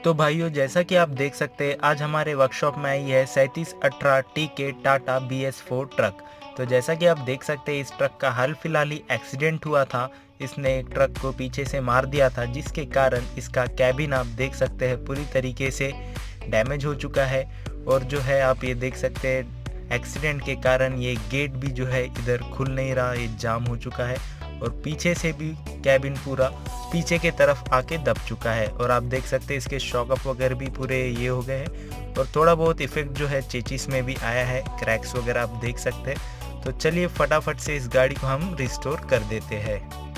तो भाइयों, जैसा कि आप देख सकते हैं, आज हमारे वर्कशॉप में आई है 3718 टीके टाटा BS4 ट्रक। तो जैसा कि आप देख सकते हैं, इस ट्रक का हाल फिलहाल ही एक्सीडेंट हुआ था। इसने एक ट्रक को पीछे से मार दिया था, जिसके कारण इसका कैबिन आप देख सकते हैं पूरी तरीके से डैमेज हो चुका है। और जो है आप ये देख सकते हैं, एक्सीडेंट के कारण ये गेट भी जो है इधर खुल नहीं रहा, ये जाम हो चुका है। और पीछे से भी कैबिन पूरा पीछे के तरफ आके दब चुका है। और आप देख सकते हैं इसके शॉकअप वगैरह भी पूरे ये हो गए हैं। और थोड़ा बहुत इफेक्ट जो है चेचिस में भी आया है, क्रैक्स वगैरह आप देख सकते हैं। तो चलिए फटाफट से इस गाड़ी को हम रिस्टोर कर देते हैं।